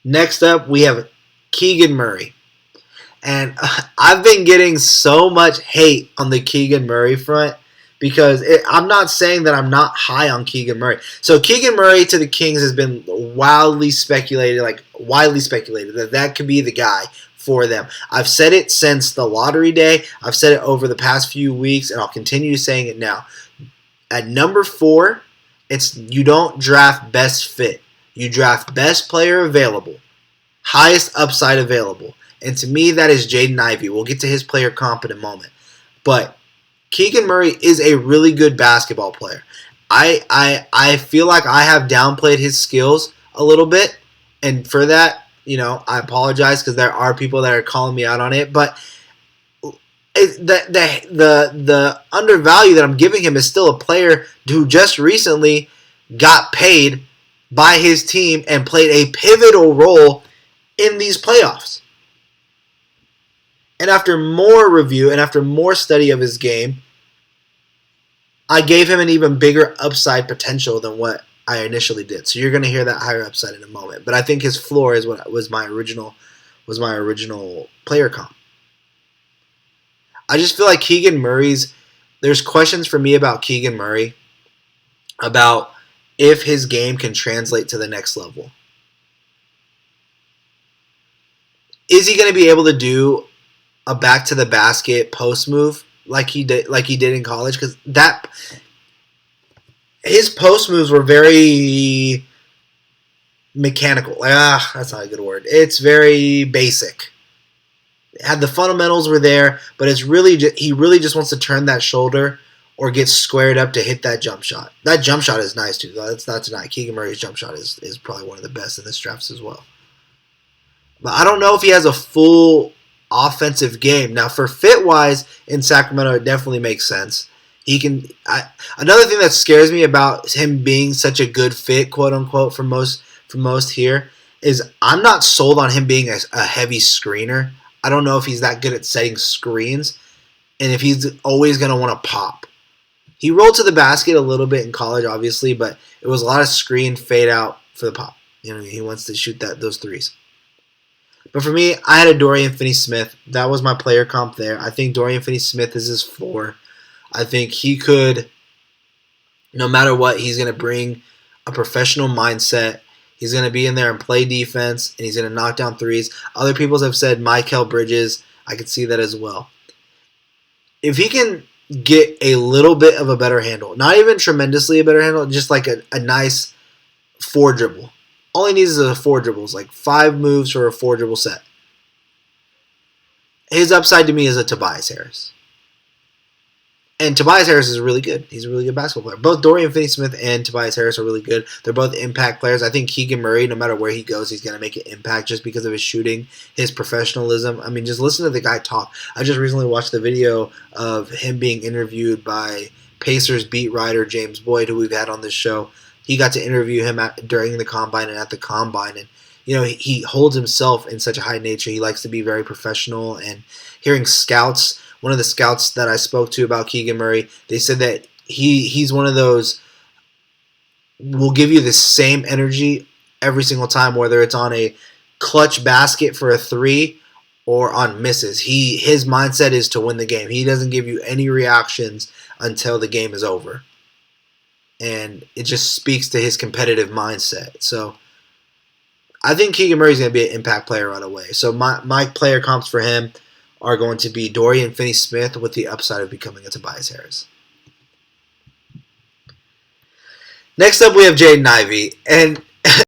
Next up, we have Keegan Murray. And I've been getting so much hate on the Keegan Murray front because I'm not saying that I'm not high on Keegan Murray. So Keegan Murray to the Kings has been widely speculated that that could be the guy for them. I've said it since the lottery day. I've said it over the past few weeks, and I'll continue saying it now. At number 4, you don't draft best fit. You draft best player available, highest upside available. And to me, that is Jaden Ivey. We'll get to his player comp in a moment. But Keegan Murray is a really good basketball player. I feel like I have downplayed his skills a little bit. And for that, I apologize because there are people that are calling me out on it. But the undervalue that I'm giving him is still a player who just recently got paid by his team and played a pivotal role in these playoffs. And after more review and after more study of his game, I gave him an even bigger upside potential than what I initially did. So you're going to hear that higher upside in a moment. But I think his floor is what was my original player comp. I just feel like Keegan Murray's. There's questions for me about Keegan Murray about if his game can translate to the next level. Is he going to be able to do a back to the basket post move like he did in college? Because his post moves were very mechanical. That's not a good word. It's very basic. Had the fundamentals were there, but he really just wants to turn that shoulder or get squared up to hit that jump shot. That jump shot is nice too. That's not tonight. Keegan Murray's jump shot is probably one of the best in this draft as well. But I don't know if he has a full offensive game. Now, for fit-wise in Sacramento, it definitely makes sense. Another thing that scares me about him being such a good fit, quote unquote, for most here, is I'm not sold on him being a heavy screener. I don't know if he's that good at setting screens, and if he's always going to want to pop. He rolled to the basket a little bit in college, obviously, but it was a lot of screen fade out for the pop. He wants to shoot those threes. But for me, I had a Dorian Finney-Smith. That was my player comp there. I think Dorian Finney-Smith is his floor. I think he could, no matter what, he's going to bring a professional mindset. He's going to be in there and play defense, and he's going to knock down threes. Other people have said Mikal Bridges. I could see that as well. If he can get a little bit of a better handle, not even tremendously a better handle, just like a nice 4-dribble. All he needs is a 4 dribbles, like 5 moves for a 4-dribble set. His upside to me is a Tobias Harris. And Tobias Harris is really good. He's a really good basketball player. Both Dorian Finney-Smith and Tobias Harris are really good. They're both impact players. I think Keegan Murray, no matter where he goes, he's going to make an impact just because of his shooting, his professionalism. I mean, just listen to the guy talk. I just recently watched the video of him being interviewed by Pacers beat writer James Boyd, who we've had on this show. He got to interview him during the Combine and at the Combine. And, he holds himself in such a high nature. He likes to be very professional. And hearing scouts, one of the scouts that I spoke to about Keegan Murray, they said that he's one of those will give you the same energy every single time, whether it's on a clutch basket for a 3 or on misses. His mindset is to win the game. He doesn't give you any reactions until the game is over. And it just speaks to his competitive mindset. So I think Keegan Murray is going to be an impact player right away. So my player comps for him are going to be Dorian Finney-Smith with the upside of becoming a Tobias Harris. Next up, we have Jaden Ivey. And